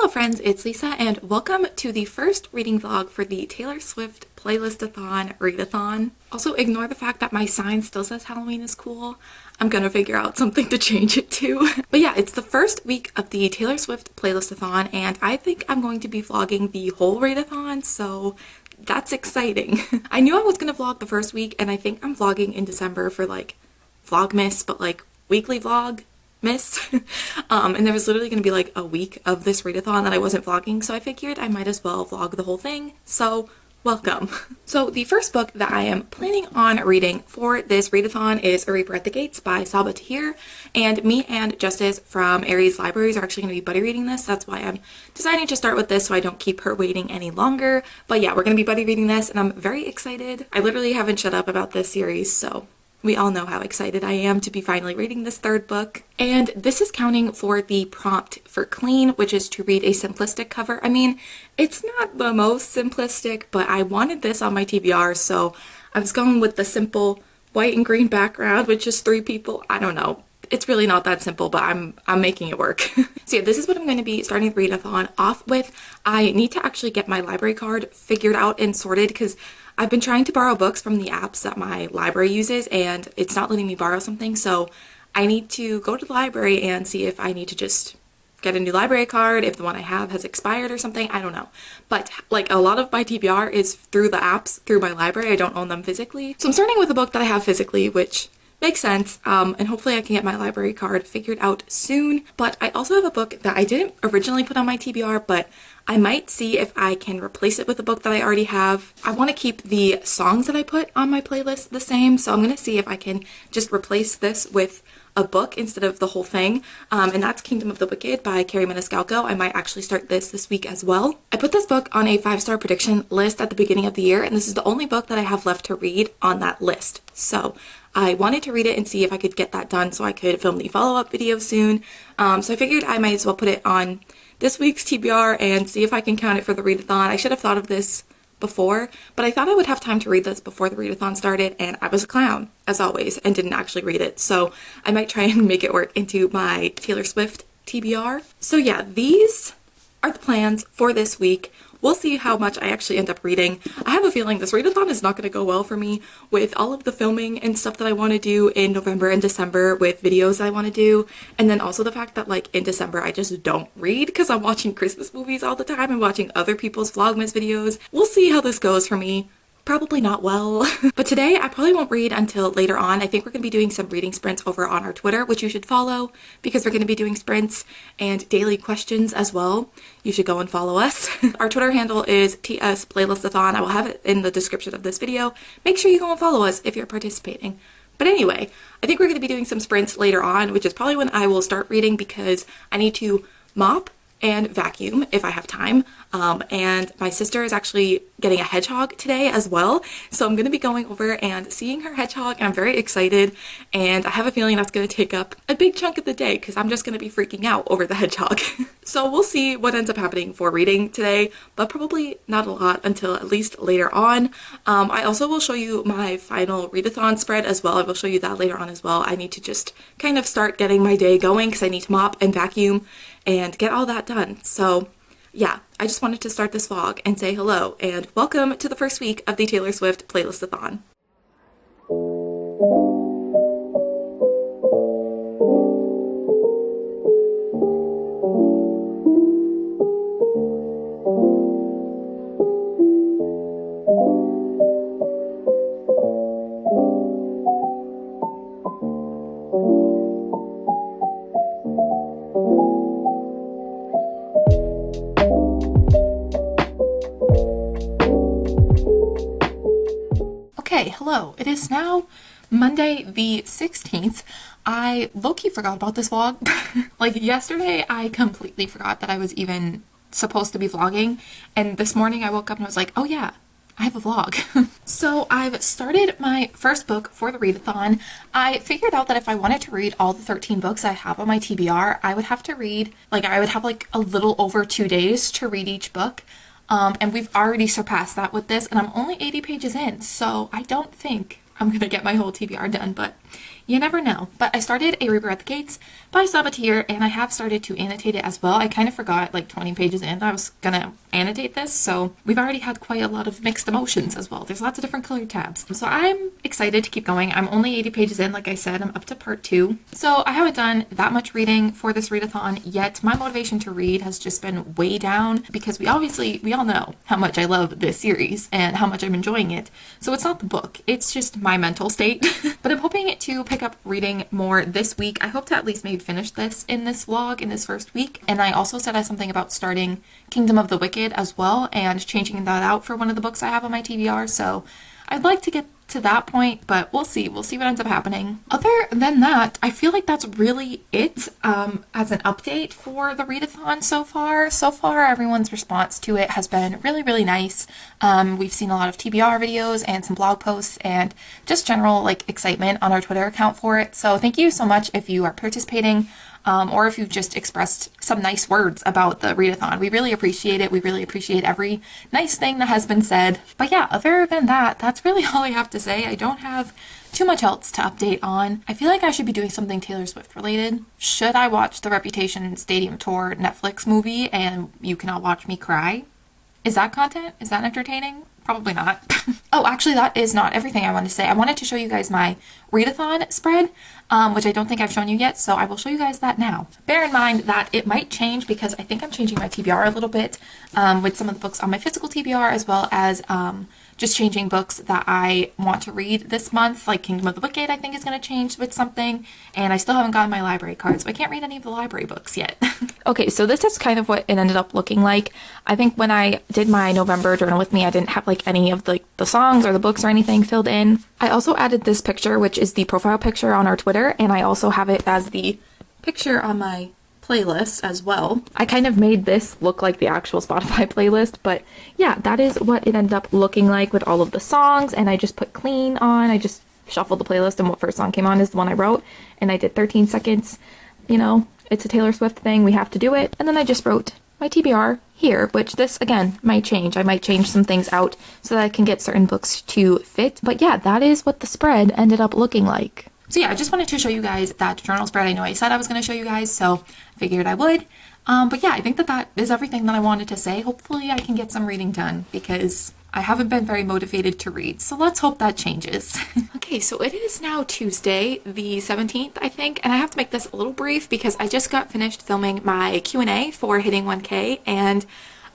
Hello friends, it's Lisa and welcome to the first reading vlog for the Taylor Swift Playlist-a-thon readathon. Also ignore the fact that my sign still says Halloween is cool. I'm gonna figure out something to change it to. But yeah, it's the first week of the Taylor Swift Playlist-a-thon and I think I'm going to be vlogging the whole readathon, so that's exciting. I knew I was gonna vlog the first week and I think I'm vlogging in December for like Vlogmas, but like weekly vlog. And there was literally going to be like a week of this readathon that I wasn't vlogging, so I figured I might as well vlog the whole thing, so welcome. So the first book that I am planning on reading for this readathon is A Reaper at the Gates by Sabaa Tahir, and me and Justice from Aries Libraries are actually going to be buddy reading this. That's why I'm deciding to start with this so I don't keep her waiting any longer. But yeah, we're going to be buddy reading this and I'm very excited. I literally haven't shut up about this series, so we all know how excited I am to be finally reading this third book. And this is counting for the prompt for clean, which is to read a simplistic cover. I mean, it's not the most simplistic, but I wanted this on my TBR, so I was going with the simple white and green background with just 3 people. I don't know. It's really not that simple, but I'm making it work. So yeah, this is what I'm going to be starting the readathon off with. I need to actually get my library card figured out and sorted because I've been trying to borrow books from the apps that my library uses and it's not letting me borrow something, so I need to go to the library and see if I need to just get a new library card, if the one I have has expired or something. I don't know. But like a lot of my TBR is through the apps, through my library. I don't own them physically. So I'm starting with a book that I have physically, which makes sense, and hopefully I can get my library card figured out soon. But I also have a book that I didn't originally put on my TBR, but I might see if I can replace it with a book that I already have. I want to keep the songs that I put on my playlist the same, so I'm going to see if I can just replace this with a book instead of the whole thing, and that's Kingdom of the Wicked by Carrie Maniscalco. I might actually start this week as well. I put this book on a 5-star prediction list at the beginning of the year, and this is the only book that I have left to read on that list. So I wanted to read it and see if I could get that done so I could film the follow-up video soon. So I figured I might as well put it on this week's TBR and see if I can count it for the readathon. I should have thought of this before, but I thought I would have time to read this before the readathon started, and I was a clown, as always, and didn't actually read it. So I might try and make it work into my Taylor Swift TBR. So yeah, these are the plans for this week. We'll see how much I actually end up reading. I have a feeling this readathon is not going to go well for me with all of the filming and stuff that I want to do in November and December with videos I want to do. And then also the fact that like in December I just don't read because I'm watching Christmas movies all the time and watching other people's Vlogmas videos. We'll see how this goes for me. Probably not well. But today I probably won't read until later on. I think we're going to be doing some reading sprints over on our Twitter, which you should follow because we're going to be doing sprints and daily questions as well. You should go and follow us. Our Twitter handle is TS Playlistathon. I will have it in the description of this video. Make sure you go and follow us if you're participating. But anyway, I think we're going to be doing some sprints later on, which is probably when I will start reading because I need to mop and vacuum if I have time. And my sister is actually getting a hedgehog today as well, so I'm going to be going over and seeing her hedgehog and I'm very excited, and I have a feeling that's going to take up a big chunk of the day because I'm just going to be freaking out over the hedgehog. So we'll see what ends up happening for reading today, but probably not a lot until at least later on. I also will show you my final readathon spread as well. I will show you that later on as well. I need to just kind of start getting my day going because I need to mop and vacuum and get all that done. So yeah, I just wanted to start this vlog and say hello and welcome to the first week of the Taylor Swift Playlist-a-thon. Okay, hello. It is now Monday the 16th. I low-key forgot about this vlog. Like yesterday, I completely forgot that I was even supposed to be vlogging. And this morning I woke up and I was like, oh yeah, I have a vlog. So I've started my first book for the readathon. I figured out that if I wanted to read all the 13 books I have on my TBR, I would have to read, I would have like a little over 2 days to read each book. And we've already surpassed that with this, and I'm only 80 pages in, so I don't think I'm gonna get my whole TBR done, but You never know. But I started A Reaper at the Gates by Saboteur, and I have started to annotate it as well. I kind of forgot, like 20 pages in, that I was gonna annotate this, so we've already had quite a lot of mixed emotions as well. There's lots of different colored tabs. So I'm excited to keep going. I'm only 80 pages in, like I said. I'm up to part 2. So I haven't done that much reading for this readathon yet. My motivation to read has just been way down because we all know how much I love this series and how much I'm enjoying it. So it's not the book, it's just my mental state. But I'm hoping to pick up reading more this week. I hope to at least maybe finish this in this vlog in this first week. And I also said something about starting Kingdom of the Wicked as well and changing that out for one of the books I have on my TBR. So I'd like to get to that point, but we'll see what ends up happening. Other than that, I feel like that's really it as an update for the readathon so far. Everyone's response to it has been really nice. We've seen a lot of TBR videos and some blog posts and just general like excitement on our Twitter account for it. So thank you so much if you are participating or if you've just expressed some nice words about the readathon. We really appreciate it. We really appreciate every nice thing that has been said. But yeah, other than that, that's really all I have to say. I don't have too much else to update on. I feel like I should be doing something Taylor Swift related. Should I watch the Reputation Stadium Tour Netflix movie and you cannot watch me cry? Is that content? Is that entertaining? Probably not. Oh, actually, that is not everything I wanted to say. I wanted to show you guys my readathon spread, which I don't think I've shown you yet, so I will show you guys that now. Bear in mind that it might change because I think I'm changing my TBR a little bit with some of the books on my physical TBR, as well as just changing books that I want to read this month, like Kingdom of the Wicked I think is going to change with something, and I still haven't gotten my library card, so I can't read any of the library books yet. Okay, so this is kind of what it ended up looking like. I think when I did my November journal with me, I didn't have like any of the songs or the books or anything filled in. I also added this picture, which is the profile picture on our Twitter, and I also have it as the picture on my playlist as well. I kind of made this look like the actual Spotify playlist, but yeah, that is what it ended up looking like with all of the songs, and I just put clean on. I just shuffled the playlist, and what first song came on is the one I wrote, and I did 13 seconds. You know, it's a Taylor Swift thing, we have to do it. And then I just wrote my TBR here, which this again might change. I might change some things out so that I can get certain books to fit. But yeah, that is what the spread ended up looking like. So yeah, I just wanted to show you guys that journal spread. I know I said I was going to show you guys, so I figured I would. But yeah, I think that is everything that I wanted to say. Hopefully I can get some reading done because I haven't been very motivated to read. So let's hope that changes. Okay, so it is now Tuesday, the 17th, I think, and I have to make this a little brief because I just got finished filming my Q&A for hitting 1K, and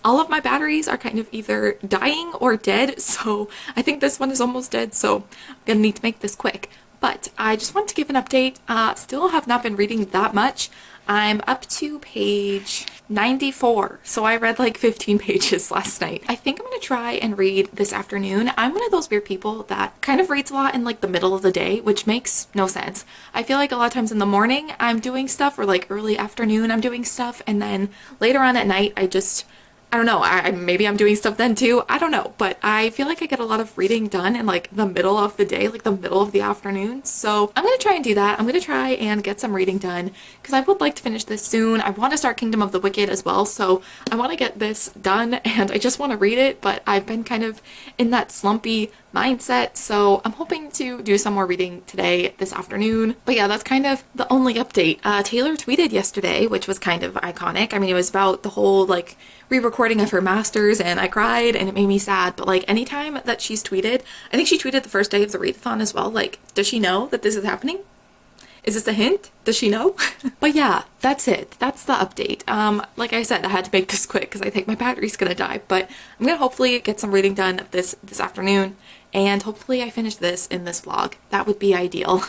all of my batteries are kind of either dying or dead, so I think this one is almost dead, so I'm gonna need to make this quick. But I just wanted to give an update. Still have not been reading that much. I'm up to page 94, so I read like 15 pages last night. I think I'm gonna try and read this afternoon. I'm one of those weird people that kind of reads a lot in like the middle of the day, which makes no sense. I feel like a lot of times in the morning I'm doing stuff, or like early afternoon I'm doing stuff, and then later on at night I don't know, maybe I'm doing stuff then too, I don't know, but I feel like I get a lot of reading done in like the middle of the day, like the middle of the afternoon, so I'm gonna try and do that. I'm gonna try and get some reading done because I would like to finish this soon. I want to start Kingdom of the Wicked as well, so I want to get this done and I just want to read it, but I've been kind of in that slumpy mindset, so I'm hoping to do some more reading today, this afternoon. But yeah, that's kind of the only update. Taylor tweeted yesterday, which was kind of iconic. I mean, it was about the whole like re-recording of her masters, and I cried and it made me sad, but like anytime that she's tweeted, I think she tweeted the first day of the readathon as well, like, does she know that this is happening? Is this a hint? Does she know? But yeah, that's it. That's the update. Like I said, I had to make this quick because I think my battery's gonna die, but I'm gonna hopefully get some reading done this afternoon, and hopefully I finish this in this vlog. That would be ideal.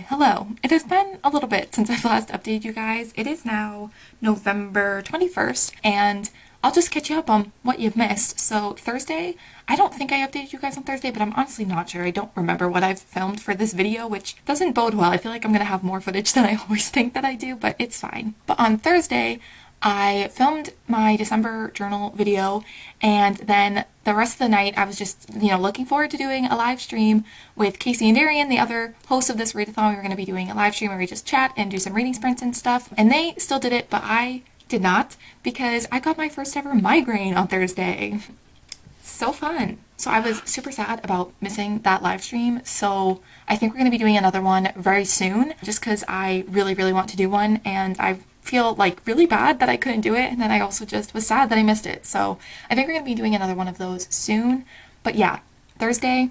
Hello. It has been a little bit since I've last updated you guys. It is now November 21st, and I'll just catch you up on what you've missed. So Thursday, I don't think I updated you guys on Thursday, but I'm honestly not sure. I don't remember what I've filmed for this video, which doesn't bode well. I feel like I'm gonna have more footage than I always think that I do, but it's fine. But on Thursday, I filmed my December journal video, and then the rest of the night I was just, looking forward to doing a live stream with Casey and Darian, the other hosts of this readathon. We were going to be doing a live stream where we just chat and do some reading sprints and stuff, and they still did it, but I did not because I got my first ever migraine on Thursday. So fun. So I was super sad about missing that live stream. So I think we're going to be doing another one very soon just because I really, really want to do one. And I feel like really bad that I couldn't do it. And then I also just was sad that I missed it. So I think we're going to be doing another one of those soon. But yeah, Thursday,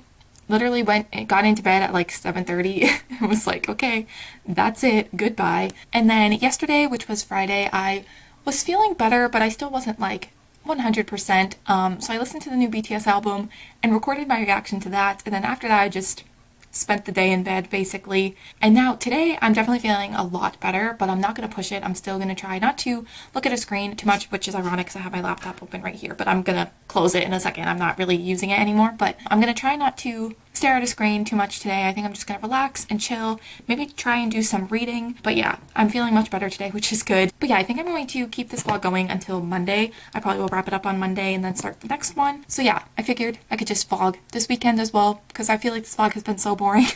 literally got into bed at like 7:30. It was like, okay, that's it. Goodbye. And then yesterday, which was Friday, I was feeling better, but I still wasn't like 100%. So I listened to the new BTS album and recorded my reaction to that. And then after that, I just spent the day in bed basically. And now today I'm definitely feeling a lot better, but I'm not going to push it. I'm still going to try not to look at a screen too much, which is ironic because I have my laptop open right here, but I'm going to close it in a second. I'm not really using it anymore, but I'm going to try not to stare at a screen too much today. I think I'm just going to relax and chill, maybe try and do some reading. But yeah, I'm feeling much better today, which is good. But yeah, I think I'm going to keep this vlog going until Monday. I probably will wrap it up on Monday and then start the next one. So yeah, I figured I could just vlog this weekend as well because I feel like this vlog has been so boring.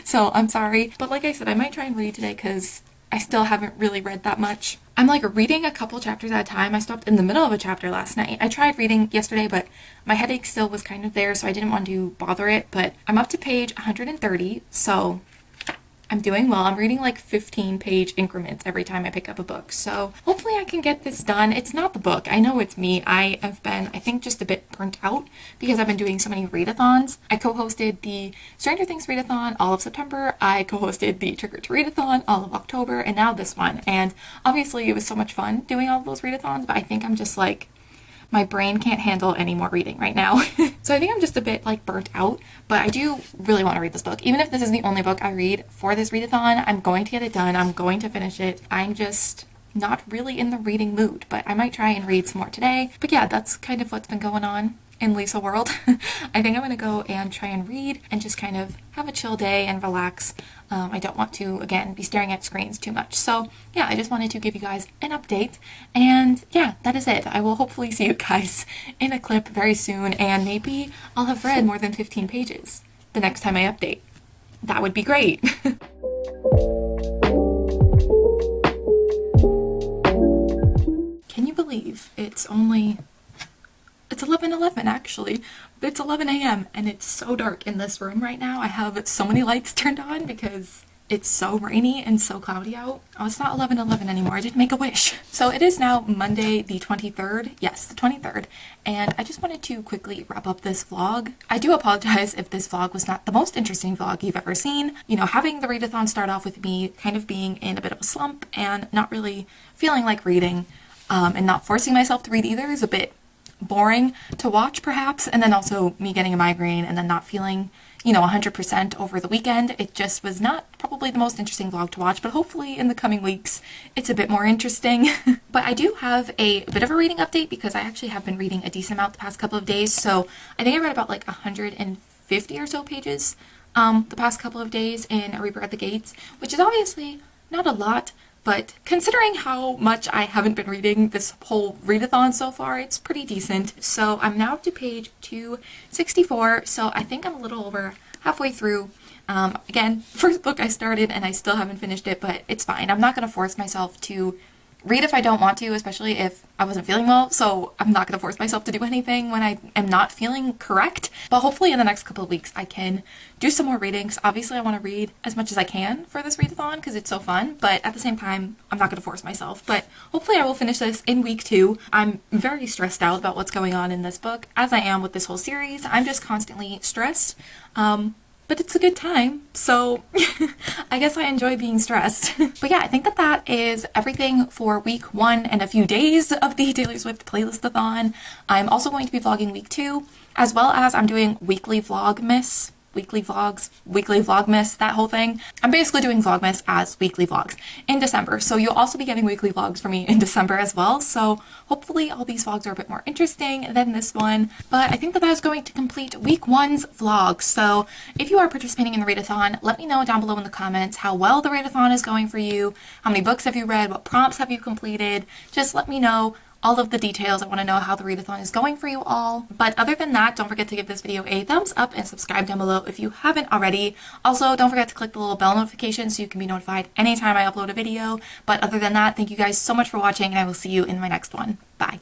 So I'm sorry. But like I said, I might try and read today because I still haven't really read that much. I'm like reading a couple chapters at a time. I stopped in the middle of a chapter last night. I tried reading yesterday, but my headache still was kind of there, so I didn't want to bother it. But I'm up to page 130, so I'm doing well. I'm reading like 15-page increments every time I pick up a book. So hopefully I can get this done. It's not the book. I know it's me. I have been, I think, just a bit burnt out because I've been doing so many readathons. I co-hosted the Stranger Things readathon all of September. I co-hosted the Trick or Treat-a-thon all of October, and now this one. And obviously it was so much fun doing all of those readathons, but I think I'm just like, my brain can't handle any more reading right now. So I think I'm just a bit like burnt out, but I do really want to read this book. Even if this is the only book I read for this readathon, I'm going to get it done. I'm going to finish it. I'm just not really in the reading mood, but I might try and read some more today. But yeah, that's kind of what's been going on in Lisa world. I think I'm gonna go and try and read and just kind of have a chill day and relax. I don't want to, again, be staring at screens too much. So yeah, I just wanted to give you guys an update, and yeah, that is it. I will hopefully see you guys in a clip very soon, and maybe I'll have read more than 15 pages the next time I update. That would be great. Can you believe it's 11:11 actually, but it's 11 a.m. and it's so dark in this room right now. I have so many lights turned on because it's so rainy and so cloudy out. Oh, it's not 11:11 anymore. I did make a wish. So it is now Monday the 23rd. Yes, the 23rd. And I just wanted to quickly wrap up this vlog. I do apologize if this vlog was not the most interesting vlog you've ever seen. You know, having the readathon start off with me kind of being in a bit of a slump and not really feeling like reading, and not forcing myself to read either is a bit boring to watch perhaps, and then also me getting a migraine and then not feeling 100% over the weekend. It just was not probably the most interesting vlog to watch, but hopefully in the coming weeks it's a bit more interesting. But I do have a bit of a reading update because I actually have been reading a decent amount the past couple of days. So I think I read about like 150 or so pages the past couple of days in A Reaper at the Gates, which is obviously not a lot, but considering how much I haven't been reading this whole readathon so far, it's pretty decent. So I'm now up to page 264, so I think I'm a little over halfway through. Again, first book I started and I still haven't finished it, but it's fine. I'm not going to force myself to read if I don't want to, especially if I wasn't feeling well, so I'm not going to force myself to do anything when I am not feeling correct. But hopefully in the next couple of weeks I can do some more readings. Obviously I want to read as much as I can for this readathon because it's so fun, but at the same time I'm not going to force myself. But hopefully I will finish this in week 2. I'm very stressed out about what's going on in this book, as I am with this whole series. I'm just constantly stressed. But it's a good time, so I guess I enjoy being stressed. But yeah, I think that is everything for week 1 and a few days of the Taylor Swift playlist-a-thon. I'm also going to be vlogging week 2, as well as I'm doing weekly Vlogmas weekly vlogs, weekly vlogmas, that whole thing. I'm basically doing vlogmas as weekly vlogs in December. So you'll also be getting weekly vlogs from me in December as well. So hopefully all these vlogs are a bit more interesting than this one. But I think that is going to complete week 1's vlog. So if you are participating in the readathon, let me know down below in the comments how well the readathon is going for you. How many books have you read? What prompts have you completed? Just let me know all of the details. I want to know how the readathon is going for you all. But other than that, don't forget to give this video a thumbs up and subscribe down below if you haven't already. Also, don't forget to click the little bell notification so you can be notified anytime I upload a video. But other than that, thank you guys so much for watching, and I will see you in my next one. Bye.